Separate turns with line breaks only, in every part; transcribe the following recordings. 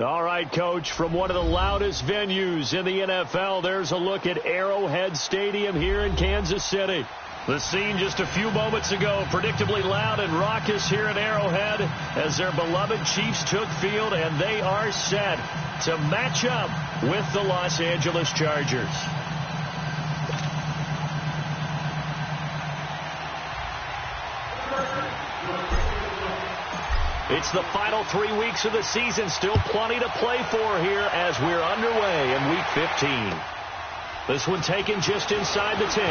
All right, Coach, from one of the loudest venues in the NFL, there's a look at Arrowhead Stadium here in Kansas City. The scene just a few moments ago, predictably loud and raucous here at Arrowhead as their beloved Chiefs took field, and they are set to match up with the Los Angeles Chargers. It's the final 3 weeks of the season. Still plenty to play for here as we're underway in Week 15. This one taken just inside the 10.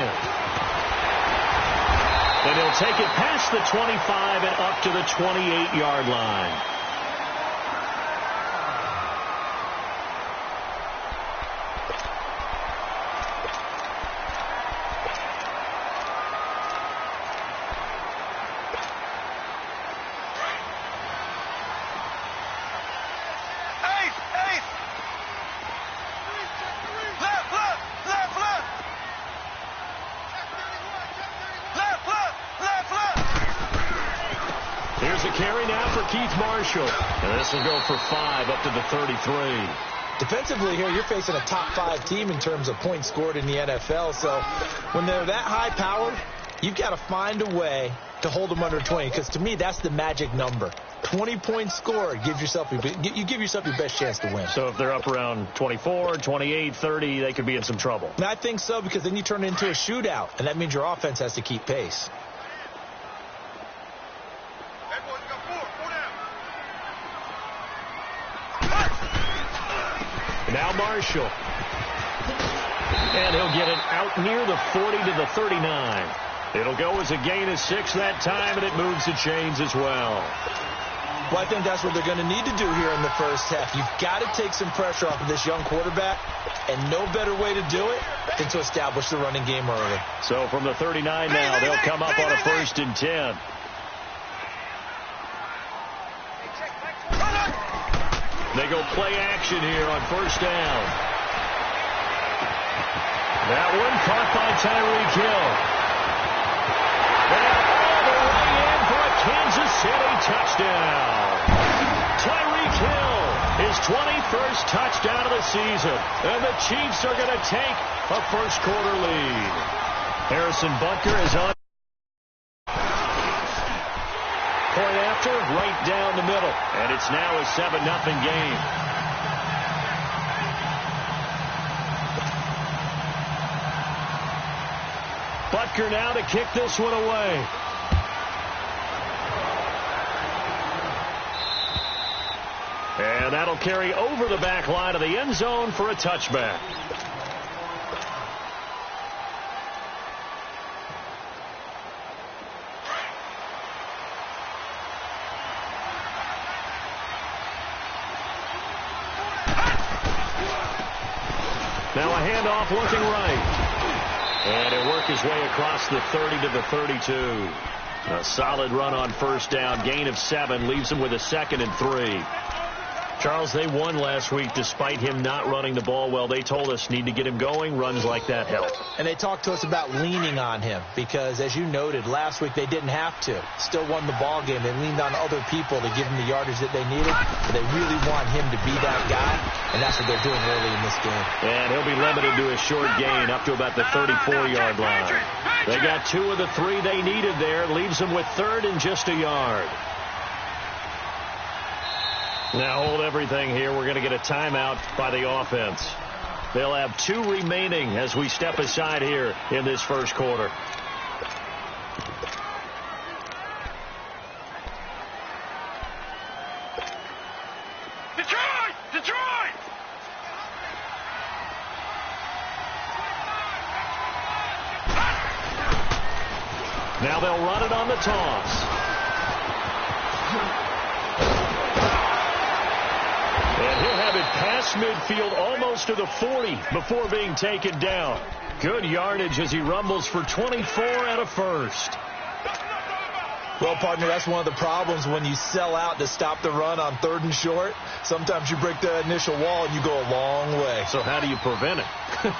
And he'll take it past the 25 and up to the 28-yard line. And this will go for 5 up to the 33.
Defensively here, you're facing a top 5 team in terms of points scored in the NFL. So when they're that high powered, you've got to find a way to hold them under 20. Because to me, that's the magic number. 20 points scored, you give yourself your best chance to win.
So if they're up around 24, 28, 30, they could be in some trouble.
And I think so, because then you turn it into a shootout, and that means your offense has to keep pace.
Now Marshall. And he'll get it out near the 40 to the 39. It'll go as a gain of 6 that time, and it moves the chains as well.
Well, I think that's what they're going to need to do here in the first half. You've got to take some pressure off of this young quarterback, and no better way to do it than to establish the running game early.
So from the 39 now, they'll come up on a 1st and 10. They go play action here on 1st down. That one caught by Tyreek Hill. And all the way in for a Kansas City touchdown. Tyreek Hill, his 21st touchdown of the season. And the Chiefs are going to take a first-quarter lead. Harrison Butker is on. Point after, right down the middle. And it's now a 7-0 game. Butker now to kick this one away. And that'll carry over the back line of the end zone for a touchback. Now a handoff looking right. And it worked his way across the 30 to the 32. A solid run on 1st down. Gain of 7 leaves him with a 2nd and 3. Charles, they won last week despite him not running the ball well. They told us need to get him going. Runs like that help.
And they talked to us about leaning on him because, as you noted, last week they didn't have to. Still won the ball game. They leaned on other people to give him the yardage that they needed. But they really want him to be that guy, and that's what they're doing early in this game.
And he'll be limited to a short gain up to about the 34-yard line. They got 2 of the 3 they needed there. Leaves them with 3rd and just a yard. Now hold everything here. We're going to get a timeout by the offense. They'll have 2 remaining as we step aside here in this first quarter.
Detroit!
Now they'll run it on the toss. And he'll have it past midfield almost to the 40 before being taken down. Good yardage as he rumbles for 24 and a first.
Well, partner, that's one of the problems when you sell out to stop the run on 3rd and short. Sometimes you break the initial wall and you go a long way.
So how do you prevent it?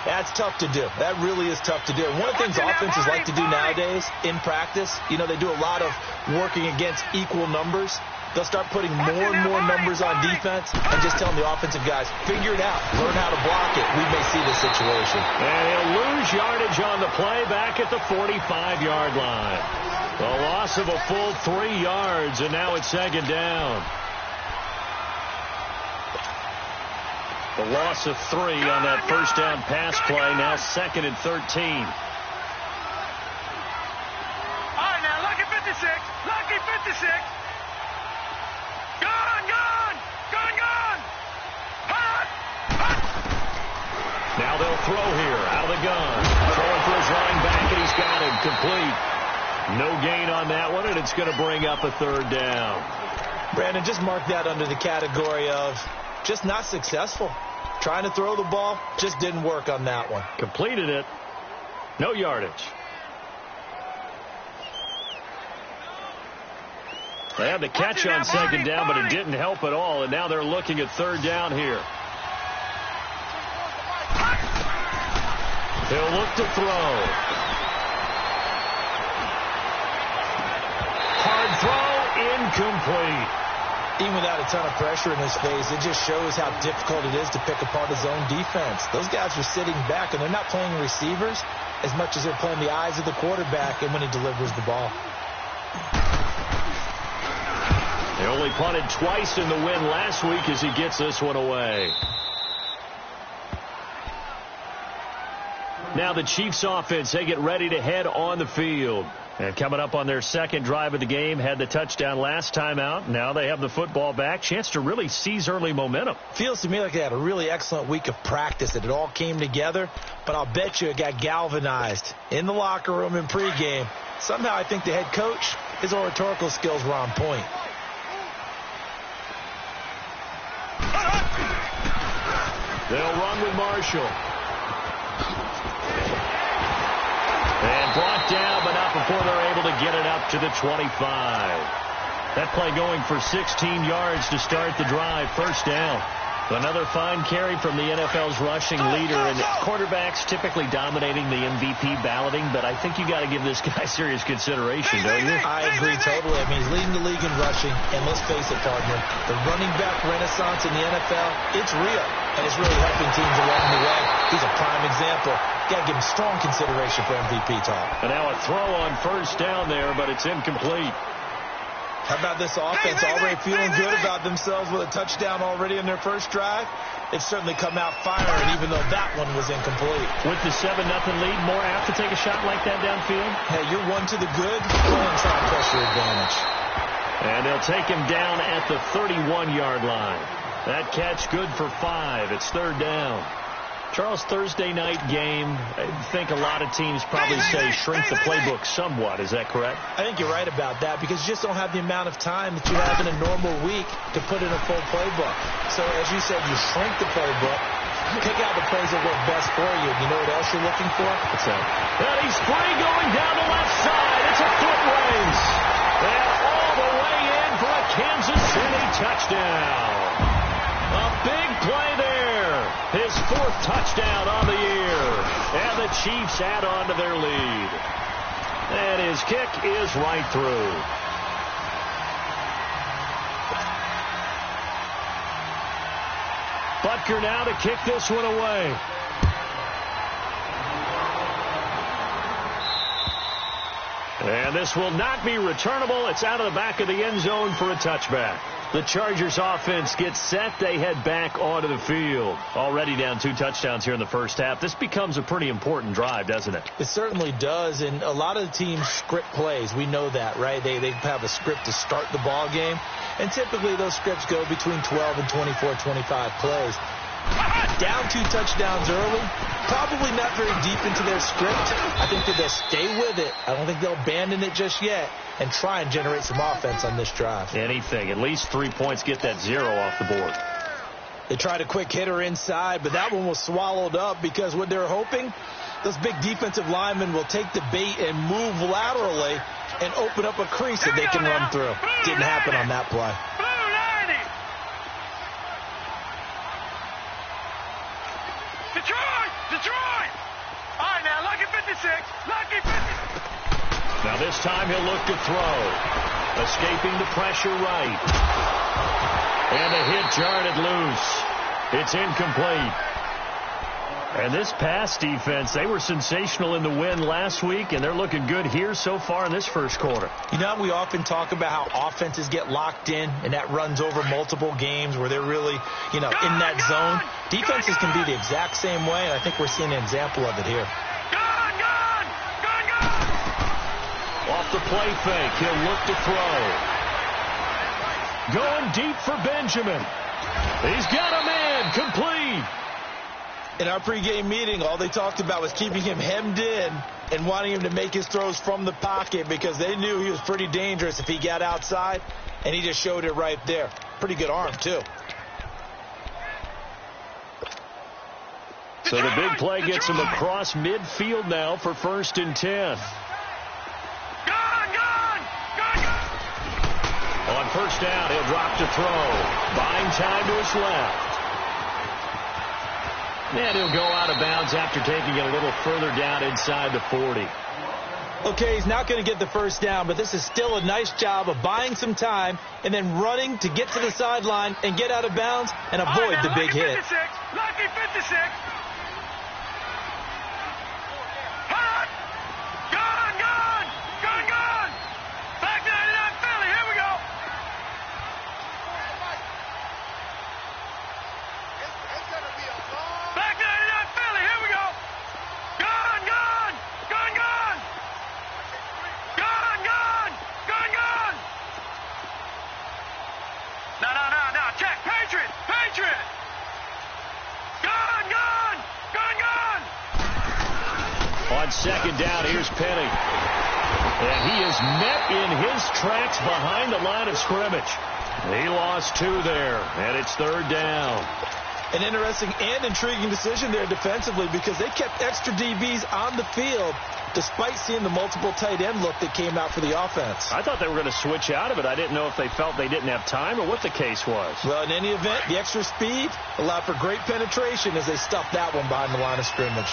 That's tough to do. That really is tough to do. And one of the things offenses like to do nowadays in practice, they do a lot of working against equal numbers. They'll start putting more and more numbers on defense and just telling the offensive guys, figure it out. Learn how to block it. We may see this situation.
And he'll lose yardage on the play back at the 45-yard line. A loss of a full 3 yards, and now it's 2nd down. The loss of 3 on that 1st down pass play, now 2nd and 13.
All right, now, lucky 56. Lucky 56. Gone, gone. Gone, gone. Hot. Hot.
Now they'll throw here, out of the gun. Throwing for his running back, and he's got him complete. No gain on that one, and it's going to bring up a 3rd down.
Brandon, just mark that under the category of just not successful. Trying to throw the ball, just didn't work on that one.
Completed it. No yardage. They had the catch on 2nd down, but it didn't help at all, and now they're looking at 3rd down here. He'll look to throw. Hard throw, incomplete.
Even without a ton of pressure in his face, it just shows how difficult it is to pick apart his own defense. Those guys are sitting back, and they're not playing receivers as much as they're playing the eyes of the quarterback and when he delivers the ball.
They only punted twice in the win last week as he gets this one away. Now the Chiefs offense, they get ready to head on the field. And coming up on their 2nd drive of the game, had the touchdown last time out. Now they have the football back. Chance to really seize early momentum.
Feels to me like they had a really excellent week of practice, that it all came together. But I'll bet you it got galvanized in the locker room in pregame. Somehow I think the head coach, his oratorical skills were on point.
They'll run with Marshall. And brought down, but not before they're able to get it up to the 25. That play going for 16 yards to start the drive. 1st down. Another fine carry from the NFL's rushing leader, and quarterbacks typically dominating the MVP balloting, but I think you got to give this guy serious consideration, don't you?
I agree totally. I mean, he's leading the league in rushing, and let's face it, partner, the running back renaissance in the NFL, it's real, and it's really helping teams along the way. He's a prime example. Got to give him strong consideration for MVP talk.
And now a throw on 1st down there, but it's incomplete.
How about this offense already feeling good about themselves with a touchdown already in their 1st drive? They've certainly come out firing, even though that one was incomplete.
With the 7-0 lead, more apt to take a shot like that downfield?
Hey, you're 1 to the good, playing some pressure advantage.
And they'll take him down at the 31-yard line. That catch good for 5. It's 3rd down. Charles, Thursday night game, I think a lot of teams probably say shrink the playbook somewhat. Is that correct?
I think you're right about that because you just don't have the amount of time that you have in a normal week to put in a full playbook. So, as you said, you shrink the playbook, pick out the plays that work best for you. You know what else you're looking for?
What's that? And he's free going down the left side. It's a foot race. And all the way in for a Kansas City touchdown. A big play there. His 4th touchdown on the year. And the Chiefs add on to their lead. And his kick is right through. Butker now to kick this one away. And this will not be returnable. It's out of the back of the end zone for a touchback. The Chargers offense gets set. They head back onto the field. Already down 2 touchdowns here in the 1st half. This becomes a pretty important drive, doesn't it?
It certainly does. And a lot of the teams script plays. We know that, right? They have a script to start the ball game. And typically those scripts go between 12 and 24, 25 plays. Down 2 touchdowns early, probably not very deep into their script. I think that they'll stay with it. I don't think they'll abandon it just yet and try and generate some offense on this drive.
Anything. At least 3 points, get that 0 off the board.
They tried a quick hitter inside, but that one was swallowed up because what they're hoping, those big defensive linemen will take the bait and move laterally and open up a crease that they can run through. Didn't happen on that play.
Blue 90. Detroit. All right, now, lucky 56. Lucky 56.
Now this time he'll look to throw. Escaping the pressure right. And a hit jarred it loose. It's incomplete. And this pass defense, they were sensational in the win last week, and they're looking good here so far in this first quarter.
You know, we often talk about how offenses get locked in, and that runs over multiple games where they're really, in that zone. Defenses can be the exact same way, and I think we're seeing an example of it here.
Off the play fake, he'll look to throw. Going deep for Benjamin. He's got a man, complete.
In our pregame meeting, all they talked about was keeping him hemmed in and wanting him to make his throws from the pocket because they knew he was pretty dangerous if he got outside, and he just showed it right there. Pretty good arm, too.
So the big play gets him across midfield now for 1st and 10. On first down, he'll drop to throw. Buying time to his left. And he'll go out of bounds after taking it a little further down inside the 40.
Okay, he's not going to get the first down, but this is still a nice job of buying some time and then running to get to the sideline and get out of bounds and avoid the big hit.
Lucky 56. Gone. Back 99 Philly. Here we go. Back 99 Philly. Here we go. Gone. No. Check. Patriot. Gone.
On second down, here's Penny. And he is met in his tracks behind the line of scrimmage. He lost 2 there, and it's 3rd down.
An interesting and intriguing decision there defensively because they kept extra DBs on the field despite seeing the multiple tight end look that came out for the offense.
I thought they were going to switch out of it. I didn't know if they felt they didn't have time or what the case was.
Well, in any event, the extra speed allowed for great penetration as they stuffed that one behind the line of scrimmage.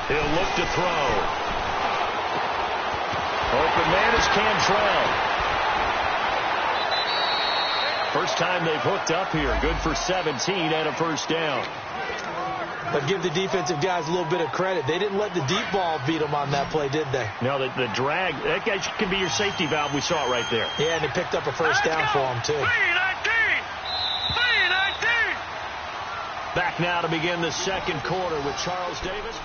He'll look to throw. Open man is Cantrell. First time they've hooked up here. Good for 17 and a first down.
But give the defensive guys a little bit of credit. They didn't let the deep ball beat them on that play, did they?
No, the drag, that guy can be your safety valve. We saw it right there.
Yeah, and they picked up a first down for him, too.
3-19.
Back now to begin the second quarter with Charles Davis.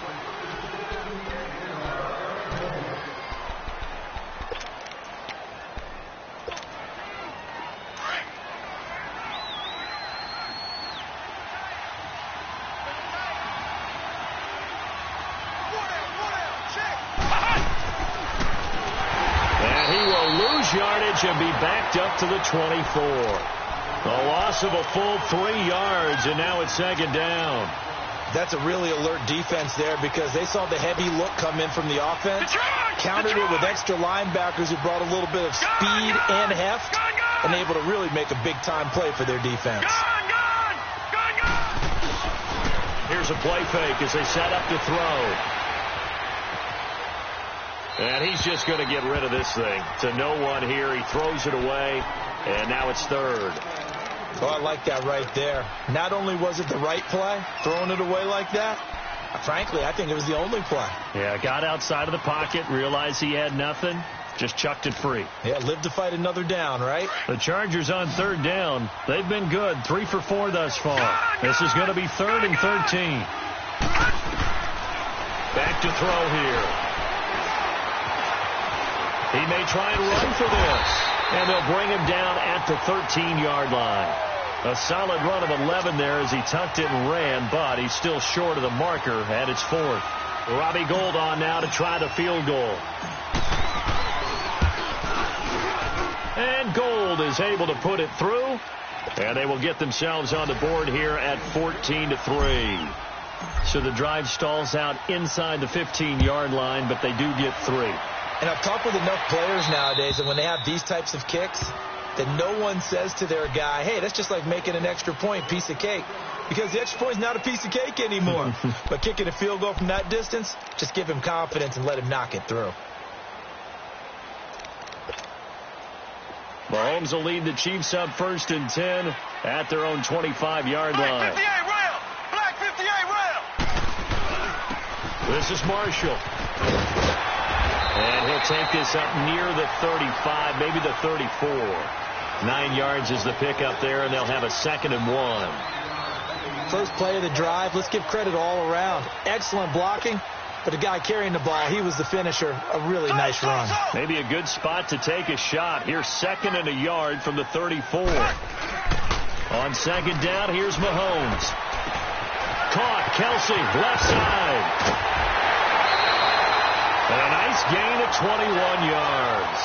Yardage and be backed up to the 24. A loss of a full 3 yards, and now it's second down.
That's a really alert defense there because they saw the heavy look come in from the offense, countered it with extra linebackers who brought a little bit of speed and heft, and able to really make a big-time play for their defense.
Here's a play fake as they set up to throw. And he's just going to get rid of this thing. To no one here. He throws it away, and now it's 3rd.
Oh, I like that right there. Not only was it the right play, throwing it away like that, frankly, I think it was the only play.
Yeah, got outside of the pocket, realized he had nothing, just chucked it free.
Yeah, live to fight another down, right?
The Chargers on 3rd down. They've been good, 3 for 4 thus far. This is going to be 3rd and 13. Back to throw here. He may try and run for this, and they'll bring him down at the 13-yard line. A solid run of 11 there as he tucked it and ran, but he's still short of the marker at its 4th. Robbie Gould on now to try the field goal. And Gold is able to put it through. And they will get themselves on the board here at 14-3. So the drive stalls out inside the 15-yard line, but they do get 3.
And I've talked with enough players nowadays that when they have these types of kicks, that no one says to their guy, hey, that's just like making an extra point, piece of cake. Because the extra point is not a piece of cake anymore. But kicking a field goal from that distance, just give him confidence and let him knock it through.
Mahomes will lead the Chiefs up 1st and 10 at their own 25-yard line.
Black 58 rail! Black 58 rail!
This is Marshall. And he'll take this up near the 35, maybe the 34. 9 yards is the pickup there, and they'll have a 2nd and 1.
First play of the drive, let's give credit all around. Excellent blocking, but the guy carrying the ball, he was the finisher. A really nice run.
Maybe a good spot to take a shot. Here's 2nd and a yard from the 34. On 2nd down, here's Mahomes. Caught, Kelsey, left side. And a nice gain of 21 yards.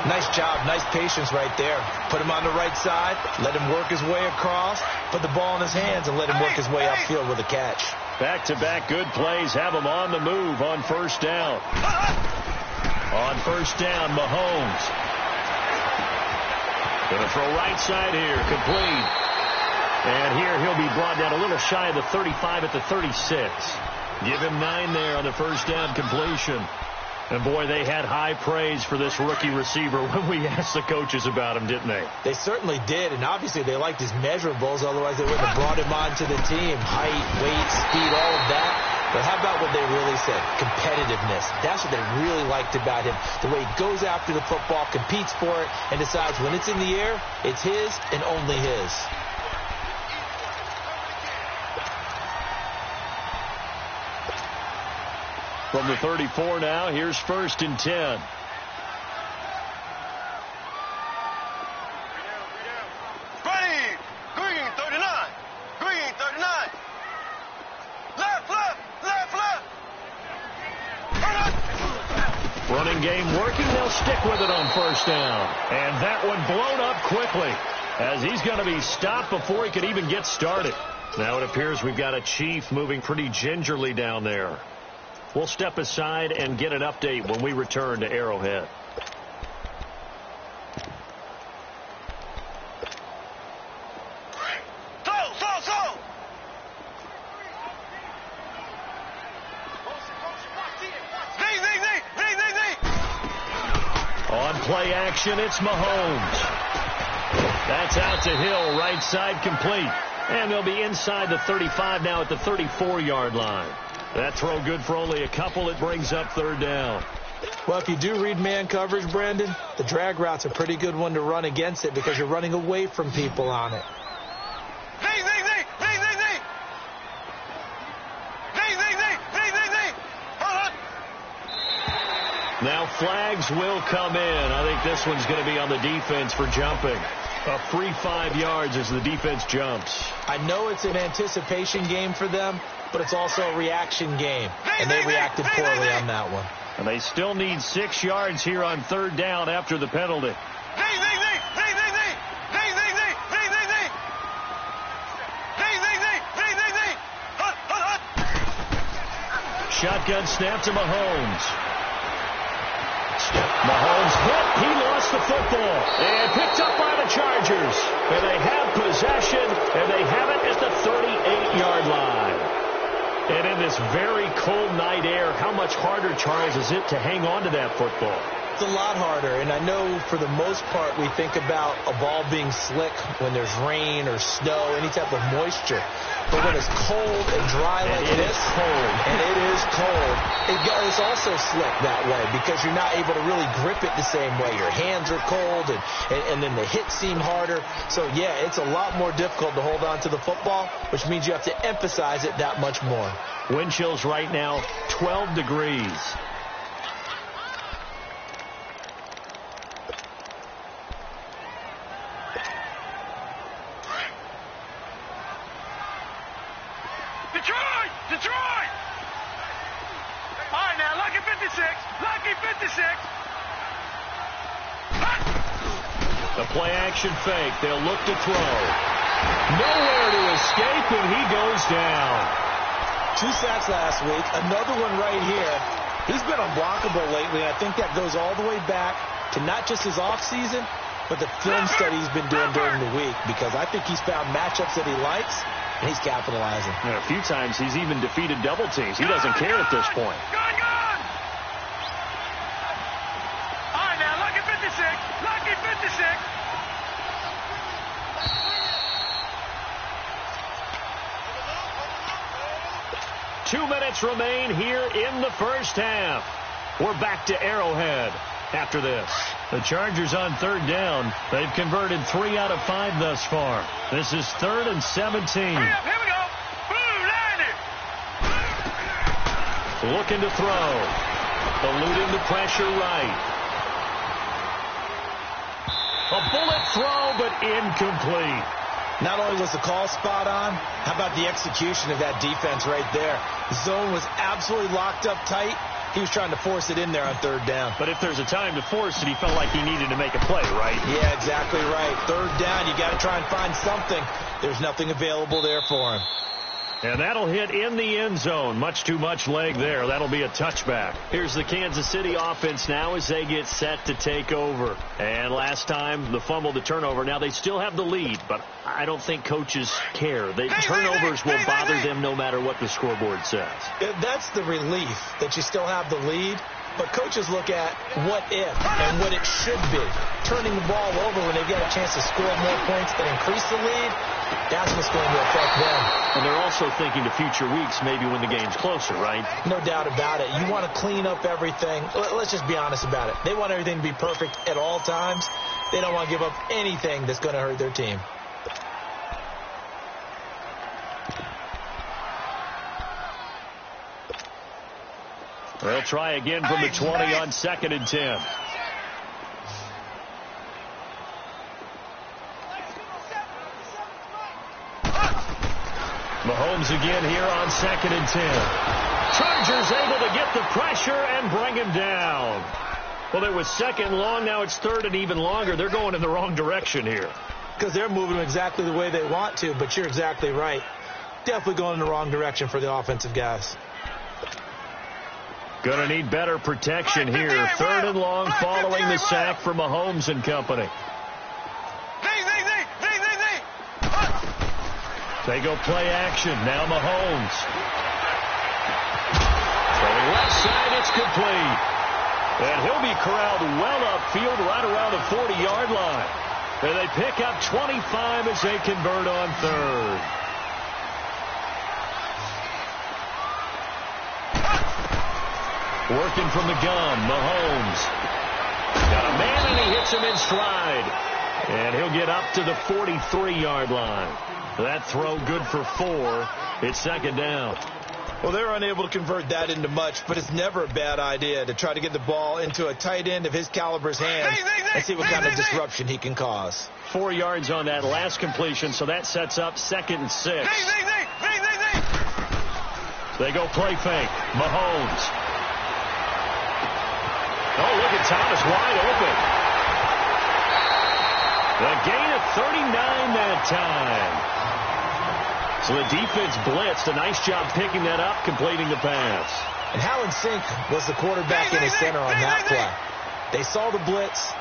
Nice job, nice patience right there. Put him on the right side, let him work his way across, put the ball in his hands, and let him work his way upfield with a catch.
Back-to-back good plays have him on the move on 1st down. On 1st down, Mahomes. Going to throw right side here, complete. And here he'll be brought down a little shy of the 35 at the 36. Give him 9 there on the 1st down completion. And, boy, they had high praise for this rookie receiver when we asked the coaches about him, didn't they?
They certainly did, and obviously they liked his measurables. Otherwise, they wouldn't have brought him onto the team. Height, weight, speed, all of that. But how about what they really said? Competitiveness. That's what they really liked about him. The way he goes after the football, competes for it, and decides when it's in the air, it's his and only his.
From the 34 now, here's 1st and 10.
Ready! Green 39! Green 39! Left, left, left, left!
Running game working. They'll stick with it on 1st down. And that one blown up quickly as he's going to be stopped before he could even get started. Now it appears we've got a Chief moving pretty gingerly down there. We'll step aside and get an update when we return to Arrowhead. On play action, it's Mahomes. That's out to Hill, right side complete. And they'll be inside the 35 now at the 34-yard line. That throw good for only a couple. It brings up 3rd down.
Well, if you do read man coverage, Brandon, the drag route's a pretty good one to run against it because you're running away from people on it.
Now flags will come in. I think this one's going to be on the defense for jumping. A free 5 yards as the defense jumps.
I know it's an anticipation game for them, but it's also a reaction game, and they reacted poorly on that one.
And they still need 6 yards here on 3rd down after the penalty. Shotgun snap to Mahomes. Mahomes hit. He lost the football. And picked up by the Chargers. And they have possession, and they have it at the 38-yard line. And in this very cold night air, how much harder, Charles, is it to hang on to that football?
It's a lot harder, and I know for the most part we think about a ball being slick when there's rain or snow, any type of moisture. But when it's cold and dry like this, and it is cold, it's also slick that way because you're not able to really grip it the same way. Your hands are cold, and then the hits seem harder. So, yeah, it's a lot more difficult to hold on to the football, which means you have to emphasize it that much more.
Wind chills right now, 12 degrees.
Detroit! All right, now, lucky 56. Lucky 56.
A play-action fake. They'll look to throw. Nowhere to escape, and he goes down.
2 sacks last week. Another one right here. He's been unblockable lately, and I think that goes all the way back to not just his offseason, but the film study he's been doing during the week, because I think he's found matchups that he likes, and he's capitalizing.
A few times he's even defeated double teams. He doesn't care at this point.
Gone! All right, now, lucky 56. Lucky 56.
Two minutes remain here in the first half. We're back to Arrowhead after this. The Chargers on third down. They've converted 3 out of 5 thus far. This is 3rd and 17.
Hurry up, here we go. Boom, line it.
Looking to throw. Eluding the pressure right. A bullet throw, but incomplete.
Not only was the call spot on, how about the execution of that defense right there? The zone was absolutely locked up tight. He was trying to force it in there on third down.
But if there's a time to force it, he felt like he needed to make a play, right?
Yeah, exactly right. Third down, you got to try and find something. There's nothing available there for him.
And that'll hit in the end zone. Much too much leg there. That'll be a touchback. Here's the Kansas City offense now as they get set to take over. And last time, the fumble, the turnover. Now they still have the lead, but I don't think coaches care. Turnovers will bother them no matter what the scoreboard says.
That's the relief that you still have the lead. But coaches look at what if and what it should be. Turning the ball over when they get a chance to score more points that increase the lead, that's what's going to affect them.
And they're also thinking to future weeks, maybe when the game's closer, right?
No doubt about it. You want to clean up everything. Let's just be honest about it. They want everything to be perfect at all times. They don't want to give up anything that's going to hurt their team.
They'll try again from the 20 on 2nd and 10. Mahomes again here on 2nd and 10. Chargers able to get the pressure and bring him down. Well, it was 2nd and long. Now it's 3rd and even longer. They're going in the wrong direction here.
Because they're moving exactly the way they want to, but you're exactly right. Definitely going in the wrong direction for the offensive guys.
Going to need better protection here. 3rd and long following the sack from Mahomes and company. They go play action. Now Mahomes. Going left side, it's complete. And he'll be corralled well upfield right around the 40-yard line. And they pick up 25 as they convert on 3rd. Working from the gun, Mahomes. Got a man and he hits him in stride. And he'll get up to the 43-yard line. That throw good for 4. It's 2nd down.
Well, they're unable to convert that into much, but it's never a bad idea to try to get the ball into a tight end of his caliber's hands and see what kind of disruption he can cause.
4 yards on that last completion, so that sets up 2nd and 6. They go play fake. Mahomes. Oh, look at Thomas wide open. The gain of 39 that time. So the defense blitzed. A nice job picking that up, completing the pass.
And how in sync was the quarterback and his center on that play? They saw the blitz,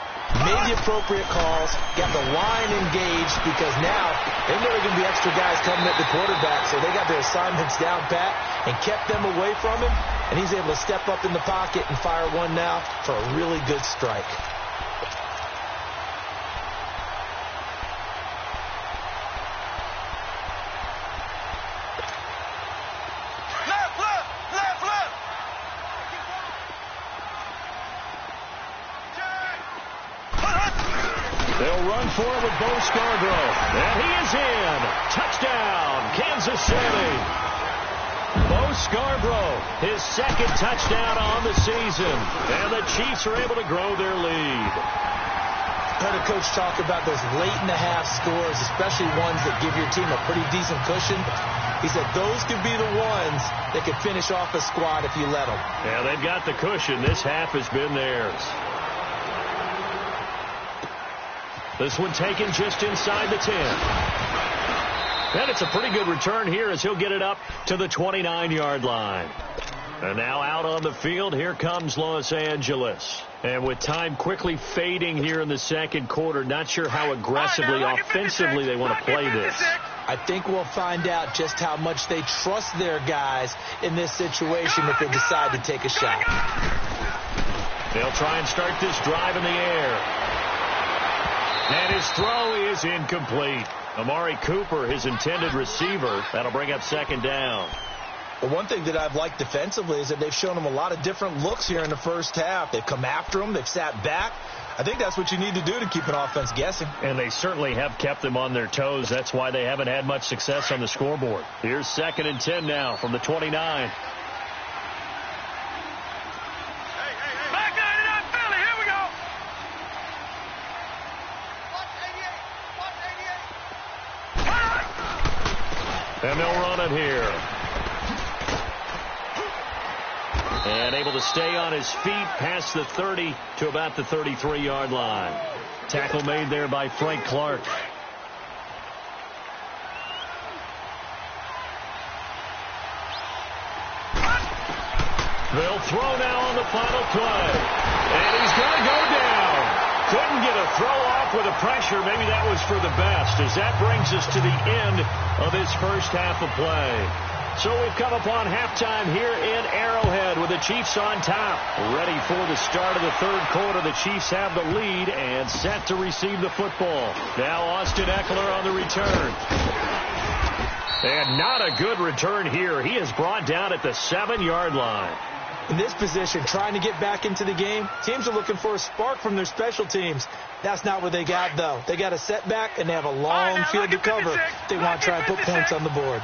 made the appropriate calls, got the line engaged, because now they know there are going to be extra guys coming at the quarterback, so they got their assignments down pat and kept them away from him, and he's able to step up in the pocket and fire one now for a really good strike.
They'll run for it with Bo Scarborough. And he is in. Touchdown, Kansas City. Bo Scarborough, his 2nd touchdown on the season. And the Chiefs are able to grow their lead.
Heard a coach talk about those late-in-the-half scores, especially ones that give your team a pretty decent cushion. He said those could be the ones that could finish off a squad if you let them.
Yeah, they've got the cushion. This half has been theirs. This one taken just inside the 10. And it's a pretty good return here as he'll get it up to the 29-yard line. And now out on the field, here comes Los Angeles. And with time quickly fading here in the second quarter, not sure how aggressively, offensively they want to play this.
I think we'll find out just how much they trust their guys in this situation if they decide to take a shot.
They'll try and start this drive in the air. And his throw is incomplete. Amari Cooper, his intended receiver. That'll bring up second down.
The one thing that I've liked defensively is that they've shown him a lot of different looks here in the first half. They've come after him. They've sat back. I think that's what you need to do to keep an offense guessing.
And they certainly have kept them on their toes. That's why they haven't had much success on the scoreboard. Here's 2nd and 10 now from the 29. And they'll run it here. And able to stay on his feet past the 30 to about the 33-yard line. Tackle made there by Frank Clark. They'll throw now on the final play. And he's going to go down. Couldn't get a throw off with the pressure. Maybe that was for the best, as that brings us to the end of this first half of play. So we've come upon halftime here in Arrowhead with the Chiefs on top. Ready for the start of the third quarter. The Chiefs have the lead and set to receive the football. Now Austin Eckler on the return. And not a good return here. He is brought down at the 7-yard line.
In this position, trying to get back into the game, teams are looking for a spark from their special teams. That's not what they got, though. They got a setback, and they have a long field to cover. They want to try and put points on the board.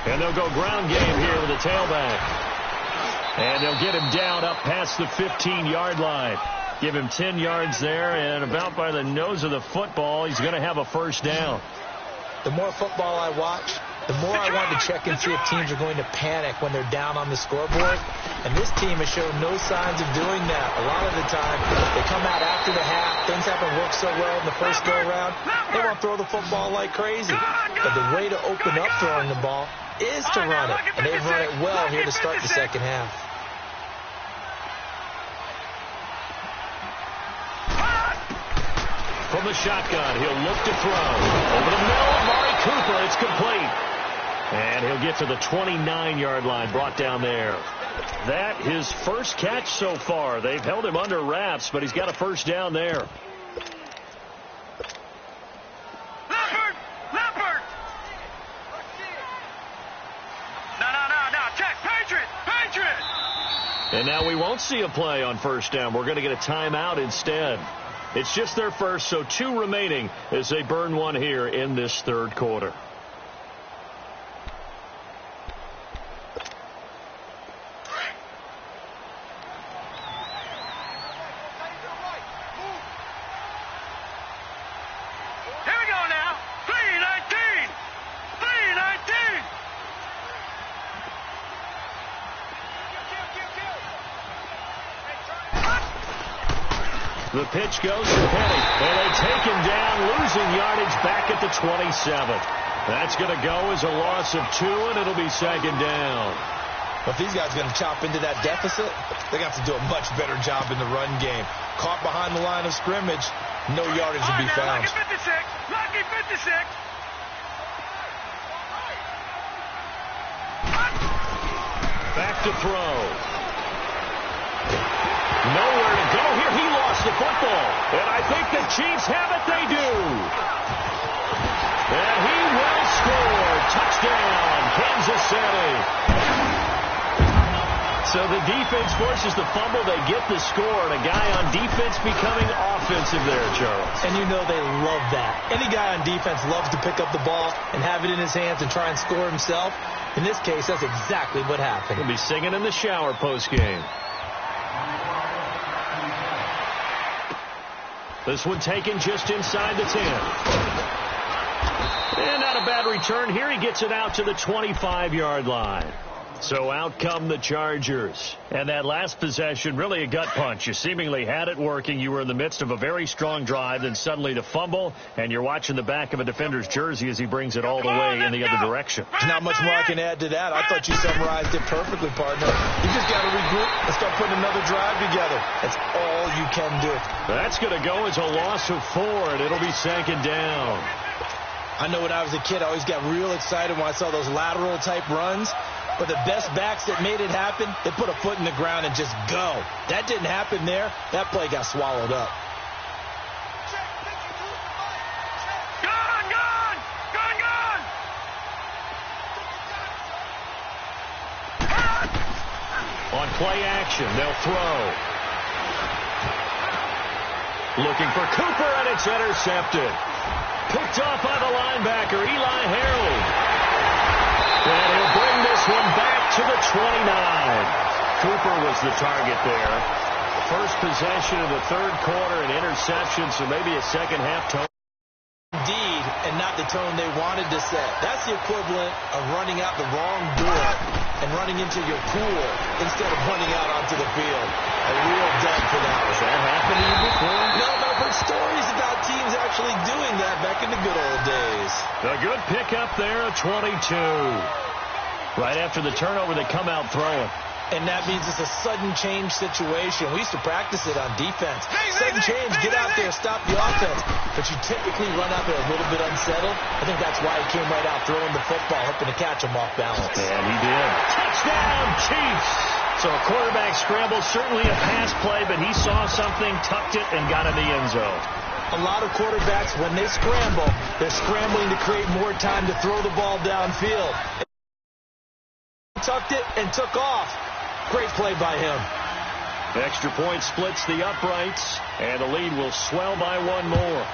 And they'll go ground game here with a tailback. And they'll get him down up past the 15-yard line. Give him 10 yards there, and about by the nose of the football, he's going to have a first down.
The more football I watch, the more I want to check and see if teams are going to panic when they're down on the scoreboard. And this team has shown no signs of doing that. A lot of the time, they come out after the half. Things haven't worked so well in the first go-around. They want to throw the football like crazy. But the way to open up throwing the ball is to run it. And they've run it well here to start the second half.
From the shotgun, he'll look to throw. Over the middle, Amari Cooper, it's complete. And he'll get to the 29-yard line, brought down there. That his first catch so far. They've held him under wraps, but he's got a first down there.
Leopard! No, check, Patriot!
And now we won't see a play on first down. We're going to get a timeout instead. It's just their first, so 2 remaining as they burn one here in this third quarter.
Here we go now. 3-19.
The pitch goes to Penny, and they take him down, losing yardage back at the 27. That's going to go as a loss of 2, and it'll be second down.
If these guys are going to chop into that deficit, they got to do a much better job in the run game. Caught behind the line of scrimmage, no yardage to be found.
Lucky 56.
Back to throw. Nowhere to go here. He lost the football. And I think the Chiefs have it. They do. And he will score. Touchdown, Kansas City. So the defense forces the fumble. They get the score, and a guy on defense becoming offensive there, Charles.
And you know they love that. Any guy on defense loves to pick up the ball and have it in his hands and try and score himself. In this case, that's exactly what happened.
He'll be singing in the shower post-game. This one taken just inside the 10. And not a bad return here. He gets it out to the 25-yard line. So out come the Chargers. And that last possession, really a gut punch. You seemingly had it working. You were in the midst of a very strong drive, then suddenly the fumble, and you're watching the back of a defender's jersey as he brings it all the way in the other direction.
There's not much more I can add to that. I thought you summarized it perfectly, partner. You just got to regroup and start putting another drive together. That's all you can do.
That's going to go as a loss of 4, and it'll be second down.
I know when I was a kid, I always got real excited when I saw those lateral-type runs. But the best backs that made it happen, they put a foot in the ground and just go. That didn't happen there. That play got swallowed up.
Gone, gone, gone, gone.
On play action, they'll throw. Looking for Cooper, and it's intercepted. Picked off by the linebacker, Eli Harrell. And he'll bring this one back to the 29. Cooper was the target there. First possession of the third quarter, an interception, so maybe a second-half tone.
Indeed, and not the tone they wanted to set. That's the equivalent of running out the wrong door and running into your pool instead of running out onto the field. A real dud for that.
Has that happened to you before?
No, but I've heard stories about teams actually doing that back in the good old days.
A good pickup there, a 22. Right after the turnover, they come out throwing.
And that means it's a sudden change situation. We used to practice it on defense. Sudden change, get out there, stop the offense. But you typically run out there a little bit unsettled. I think that's why he came right out throwing the football, hoping to catch him off balance.
And he did. Touchdown, Chiefs! So a quarterback scramble, certainly a pass play, but he saw something, tucked it, and got in the end zone.
A lot of quarterbacks, when they scramble, they're scrambling to create more time to throw the ball downfield. Tucked it and took off. Great play by him.
Extra point splits the uprights, and the lead will swell by one more.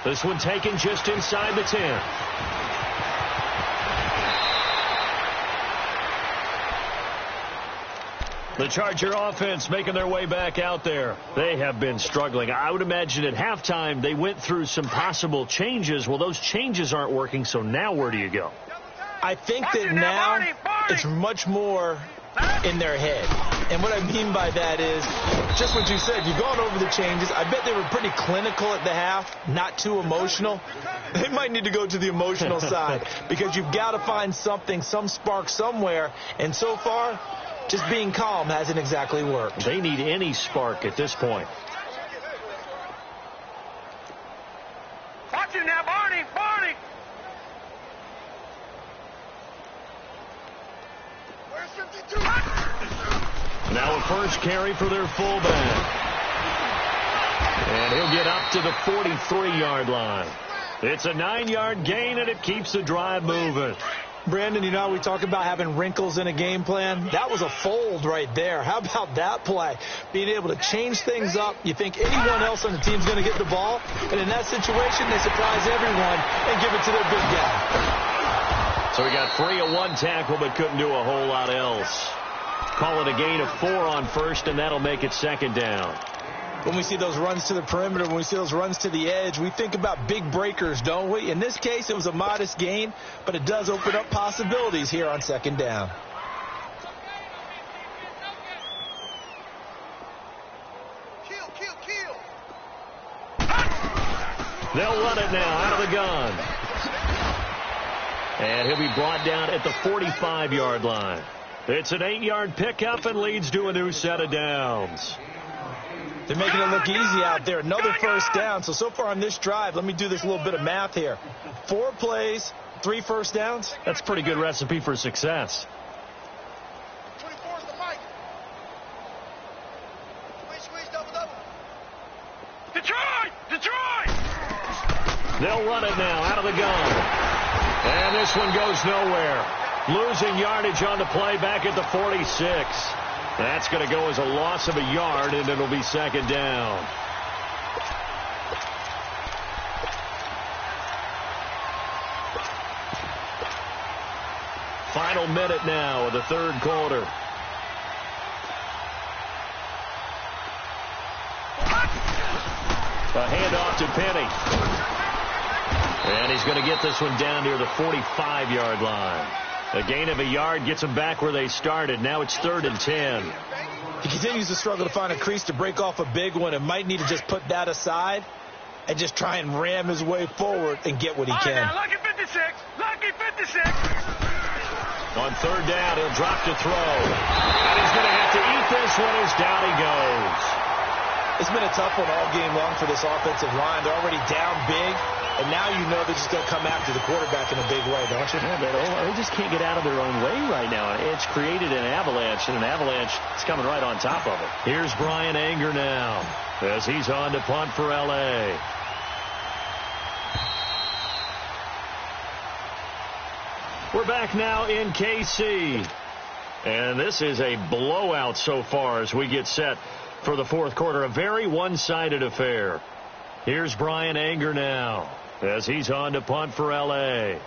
This one taken just inside the 10. The Charger offense making their way back out there. They have been struggling. I would imagine at halftime they went through some possible changes. Well, those changes aren't working, so now where do you go?
I think that now it's much more in their head. And what I mean by that is just what you said. You've gone over the changes. I bet they were pretty clinical at the half, not too emotional. They might need to go to the emotional side because you've got to find something, some spark somewhere. And so far, just being calm hasn't exactly worked.
They need any spark at this point.
Watch him now, Barney, Barney. Where's 52?
Now a first carry for their fullback. And he'll get up to the 43-yard line. It's a 9-yard gain, and it keeps the drive moving.
Brandon, you know, we talk about having wrinkles in a game plan. That was a fold right there. How about that play? Being able to change things up. You think anyone else on the team's going to get the ball, and in that situation, they surprise everyone and give it to their big guy.
So he got free of one tackle, but couldn't do a whole lot else. Call it a gain of 4 on first, and that'll make it second down.
When we see those runs to the perimeter, when we see those runs to the edge, we think about big breakers, don't we? In this case, it was a modest gain, but it does open up possibilities here on second down.
Kill.
They'll run it now out of the gun. And he'll be brought down at the 45-yard line. It's an 8-yard pickup and leads to a new set of downs.
They're making it look easy out there. Another first down. So far on this drive, let me do this little bit of math here. 4 plays, 3 first downs.
That's a pretty good recipe for success.
24's the mic. Squeeze, double. Detroit!
They'll run it now out of the gun. And this one goes nowhere. Losing yardage on the play back at the 46. That's going to go as a loss of a yard, and it'll be second down. Final minute now of the third quarter. A handoff to Penny. And he's going to get this one down near the 45-yard line. A gain of a yard gets them back where they started. Now it's 3rd and 10.
He continues to struggle to find a crease to break off a big one and might need to just put that aside and just try and ram his way forward and get what he can.
Now, lucky 56. Lucky 56.
On 3rd down, he'll drop to throw. And he's going to have to eat this one as down he goes.
It's been a tough one all game long for this offensive line. They're already down big, and now you know they're just going to come after the quarterback in a big way, don't you?
Yeah, they just can't get out of their own way right now. It's created an avalanche, and an avalanche is coming right on top of it. Here's Brian Anger now as he's on to punt for L.A. We're back now in KC. And this is a blowout so far as we get set for the fourth quarter. A very one-sided affair. Here's Brian Anger now as he's on to punt for L.A.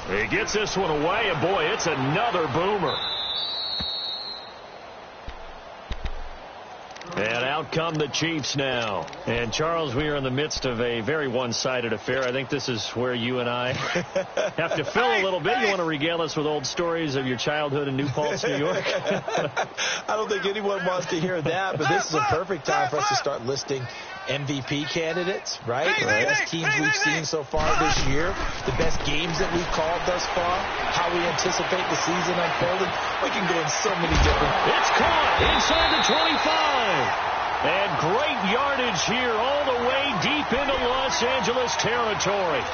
He gets this one away, and boy, it's another boomer. And out come the Chiefs now. And, Charles, we are in the midst of a very one-sided affair. I think this is where you and I have to fill a little bit. You want to regale us with old stories of your childhood in New Paltz, New York?
I don't think anyone wants to hear that, but this is a perfect time for us to start listing MVP candidates, right? The best teams we've seen so far this year, the best games that we've called thus far, how we anticipate the season unfolding. We can go in so many different...
It's caught inside the 25. And great yardage here all the way deep into Los Angeles territory.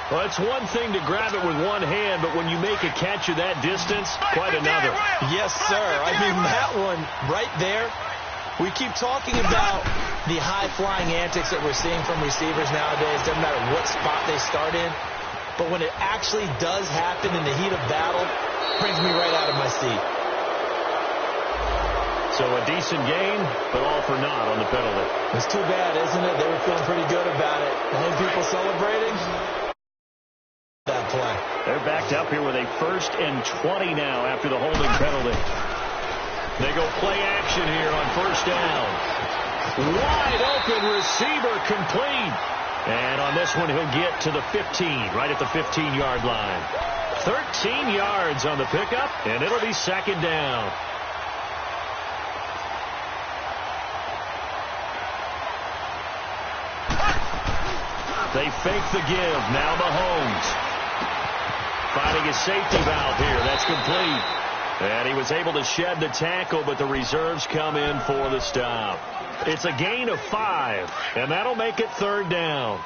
Well, it's one thing to grab it with one hand, but when you make a catch of that distance, quite another.
Yes, sir. I mean, that one right there. We keep talking about the high-flying antics that we're seeing from receivers nowadays. Doesn't matter what spot they start in. But when it actually does happen in the heat of battle, it brings me right out of my seat.
So a decent game, but all for naught on the penalty.
It's too bad, isn't it? They were feeling pretty good about it. And people celebrating that play.
They're backed up here with a 1st and 20 now after the holding penalty. They go play action here on 1st down. Wide open receiver complete. And on this one, he'll get to the 15, right at the 15-yard line. 13 yards on the pickup, and it'll be 2nd down. They fake the give. Now Mahomes finding his safety valve here. That's complete. And he was able to shed the tackle, but the reserves come in for the stop. It's a gain of 5, and that'll make it 3rd down.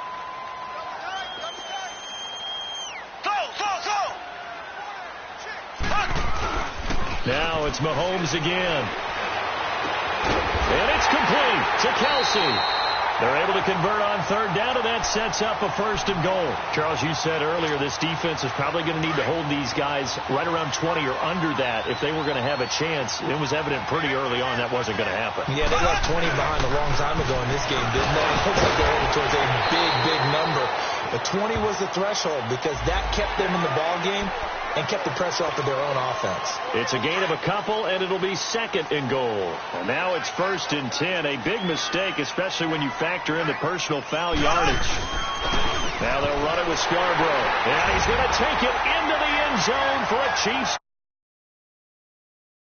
Now it's Mahomes again. And it's complete to Kelsey. They're able to convert on 3rd down, and that sets up a 1st and goal. Charles, you said earlier this defense is probably going to need to hold these guys right around 20 or under that if they were going to have a chance. It was evident pretty early on that wasn't going to happen.
Yeah, they left 20 behind a long time ago in this game, didn't they? It looks like they're headed towards a big, big number. But 20 was the threshold because that kept them in the ball game and kept the pressure off of their own offense. It's
a gain of a couple, and it'll be 2nd and goal. And now it's 1st and 10. A big mistake, especially when you factor in the personal foul yardage. Now they'll run it with Scarborough. And he's going to take it into the end zone for a Chiefs